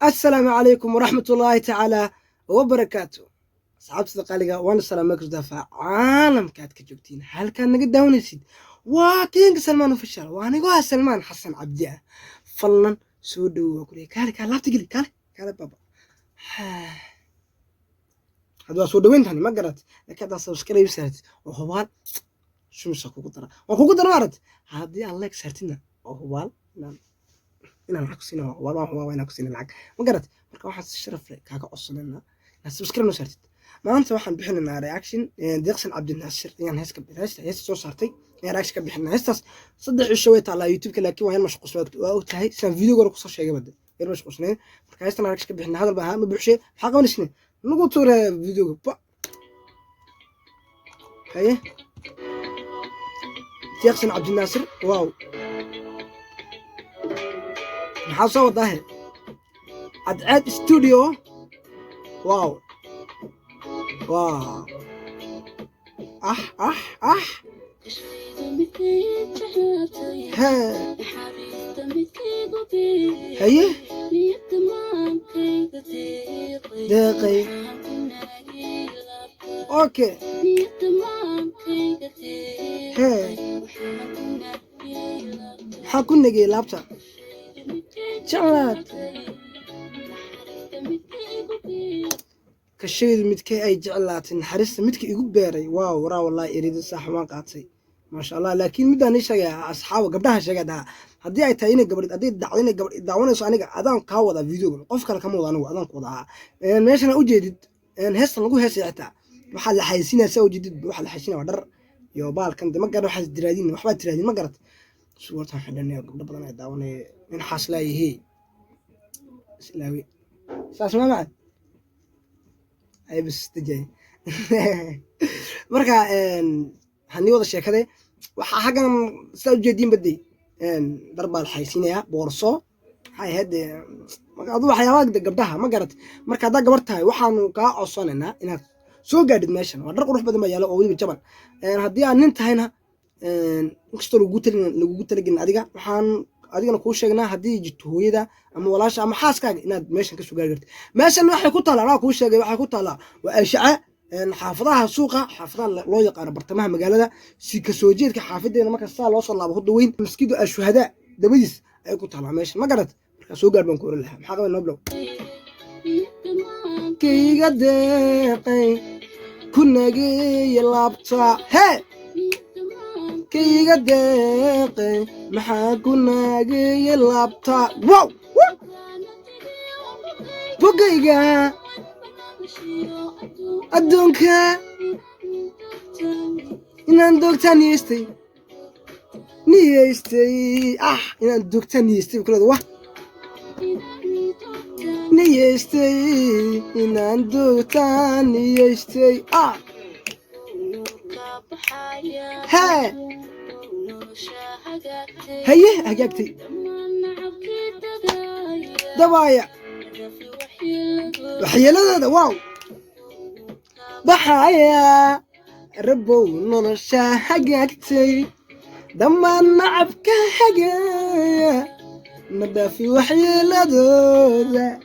السلام عليكم ورحمة الله تعالى وبركاته. أصحاب صدقاليga waan salaamay ku daafa caalamka aad ka joogtiin halkan naga daawanaysid waa King Salman Official waa aniga Salman Xasan Cabdi ah fallan soo dhawow kulay kaale laabta gali kaale baba hadda soo dhaweyntan ma garat laakiin subscribe saartid oo hubal shumsa kugu dara arad hadii aan like saartina oo hubal inaan lacag siino waa inaan ku siino lacag ma garat marka waxaan sharaf leh kaaga codsanayna inaad subscribe noo saartid maanta waxaan bixinaynaa reaction deeqsan Cabdi Naasir ayaan hees soo saartay reaction ka bixinaa heestaas 3 cisho way taalaa YouTube-ka laakiin waa in mashquul waa u tahay san video gore ku soo sheegay bad yar mashquulsanayn marka heestan reaction ka bixinaa hadal baa ma buuxshay waxa qabanaysin nagu tuure video-ga haye deeqsan Cabdi Naasir waaw maxaa soo wadaa عاد استوديو واو هي دقيق اوكي حكون نجي لابتا جعلت كشيء متكي أي جعلات نحرست متكي يقول بيري واو ورا والله يريد الصح ما قاطي ما شاء الله لكن مداني شيء أصحابه قبلها شيء ده هدي أي تايني قبل هدي دعويني قبل دعونا صانيك أذان كاوضة فيديو قف كلا كم وضعناه أذان كوضعها ماشي أنا أوجد هسه نقول هسه عتا محل حيسينا سوي جديد محل حيسينا ودر يوبال كان ما قالوا حد درادين وحبات درادين ما قرت صورتها حدني قبل بدنا دعوني من حاصلاي هي سلاوي ساس ما معك أي بس تجي مركا هني وضع شيء وحاجة سوجدين بدي ضربة الحيسينية بورصة هاي هدي موضوع حيوان قبلها ما قرت مركا دا قبرتها وحن كا أصلاً إنها سو قاعد ماشين ودرق روح بدل ما يلا أولي بالجبل هدي أن أنت هنا نكسر لوجود لجن أديك وحن adigana ku sheegnaa hadii jirto hooyada ama walaasha ama xaaskaaga inaad meeshan ka soo gaarto meeshan waxa ku talaa ku sheegay waxa ku talaa waa ashca xaafadaha suuqa xaafadaha loo yaqaan bartamaha magaalada si ka soo jeedka xaafadeena marka saa loo soo laabo hada weyn maskiidu ashuhada dabadiis ay ku talaa meeshan ma garad marka soo gaar baan ku oran lahaa maxaa qabay noblow kayga deeqay kunagay laabta hey كيغا دقي maxaa ku naagay laabta wow bogayga adduunka inaan doogtaan niyeystay inaan doogtaan niyeystay kulada wah niyeystay inaan doogtaan niyeystay ها هيه هجاكتي دوايا وحيلا هذا واو بحايا ربو نرشا هجاكتي دما نعبك هجايا ندافي وحيلا ذا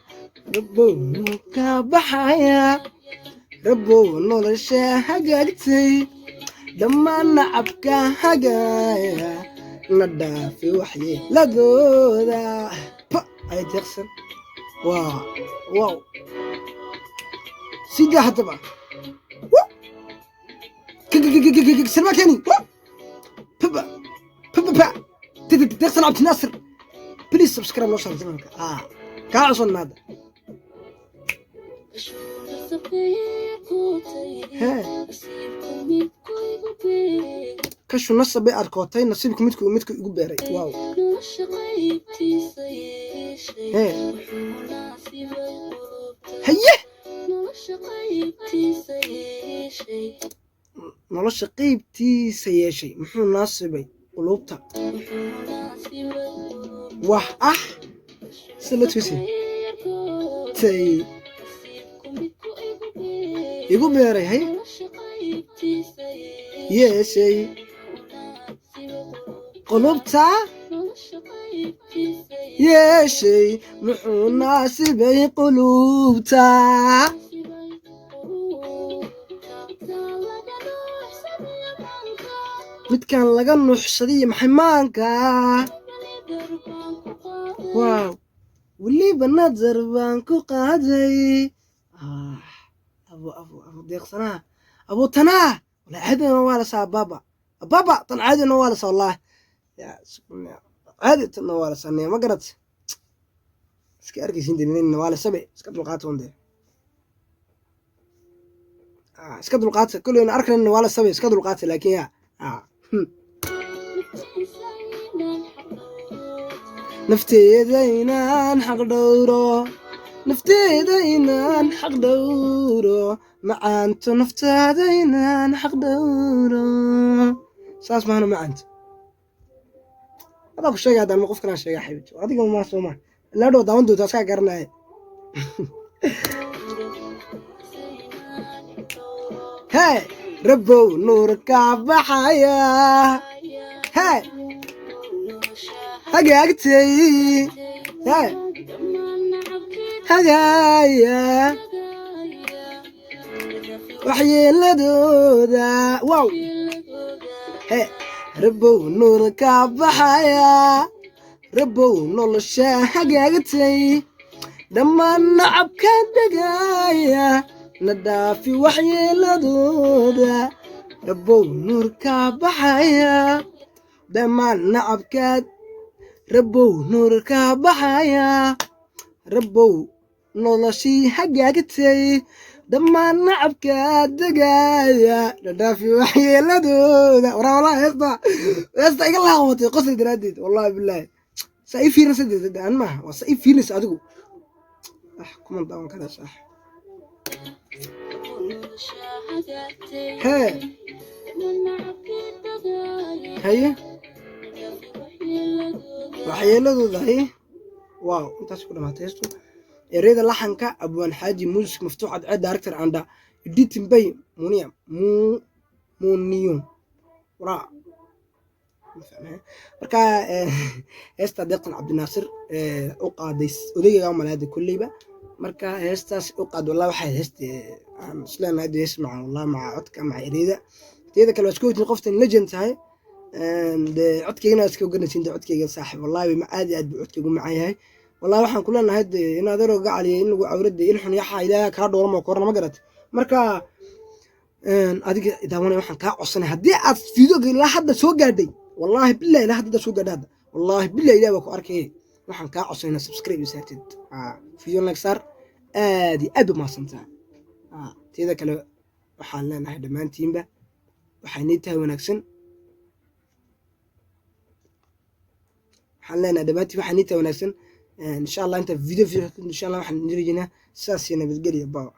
ربو نكا بحايا ربو نرشا هجاكتي لما نعبك هجايا ندافي وحي لذوذا أي تغسل واو سيدي هتبع سلمى كاني بابا تغسل عبد الناصر بليز سبسكرايب نوصل زمانك كاعصن هذا كشو نص بي أركوتي نصيبكم متكو يقول بيري واو هيه نلش قيبتي سياشي محو ناصبي قلوبتا وح سلت وسي تي يقول بيري هي يسي قلوبتا يا شي محو ناسبي قلوبتا midkaan laga nuuxsadiyo maxaymaanka waaw weliba nadar baan ku qaaday abu deeqsanaa abu tanaa wala caadina waa lasaa baba tan caadina waa lasaa wallaah caadi tanna waa lasaa ma garat iska arkaysiin daninina waa lasabe iska dulqaata wande iska dulqaata kulleyna arkanina waa lasabe iska dulqaata laakiin yaa nafteeda inaan xaq dhowro nafteeda inaan xaq dhowro macaanto naftaada inaan xaq dhowro saas maahana macaanto adaa ku sheegay haddaan ma qofkanaan sheega xabibti adiga maa sooma ilaa dhow daawan doonta askaa garanaya hee rabbow nuur kaa baxaya hee hagaagtay hee hagaaya waxyeeladooda wow hee rabbow nuur kaa baxaya rabbow nolosha hagaagtay dhammaan nacabka degaya na dhaafi waxyeeladooda rabbow nuur kaa baxaya dhammaan nacabkaad rabbow nuur kaa baxaya rabbow noloshii hagaagtay dhammaan nacabkaad degaya na dhaafi waxyeeladooda waraa wallahi heesta iga laaqabatay qosli daraaddeed wallahi bilaahi saa ii fiirinaysa dee aan maaha waa saa ii fiirinaysa adigu kuma daawan karaa saax hee haye waxyeeladooda haye waaw intaas ku dhamaatay heestu ereyada laxanka abwaan xaaji music maftuux cadceed director anda editing bay muniyon waraa marka heesta deeqan cabdinaasir u qaaday odayga malaada kulleyba marka heestaas u qaad wallahi waxay heesta aan isleenahay hees macaan wallahi maca codka maca ereyada teeda kale waa isku weytiin qoftan legend tahay de codkeygana iska oganaysiin de codkeyga saaxiib wallahi ma aad iyo aad buu codkeygu macaan yahay wallahi waxaan ku leenahay de in adeero gacaliya in lagu cawrada ilxun yaxaa ilaaha kaa dhowrama korna ma garat marka adiga daawanay waxaan kaa codsanay haddii aad fiidooga ilaa hadda soo gaadhay والله بالله لا هذا سوق هذا والله بالله لا بكو أركي وحن كعصينا سبسكرايب يساتد فيديو لك صار آدي أبي ما صنتها تيذا كلا وحنا نحن دمان تيمبا وحنيتها ونكسن حنا دماتي وحنيتها ونكسن إن شاء الله أنت في فيديو إن شاء الله وحن نرجعنا ساسينا بالقرية باو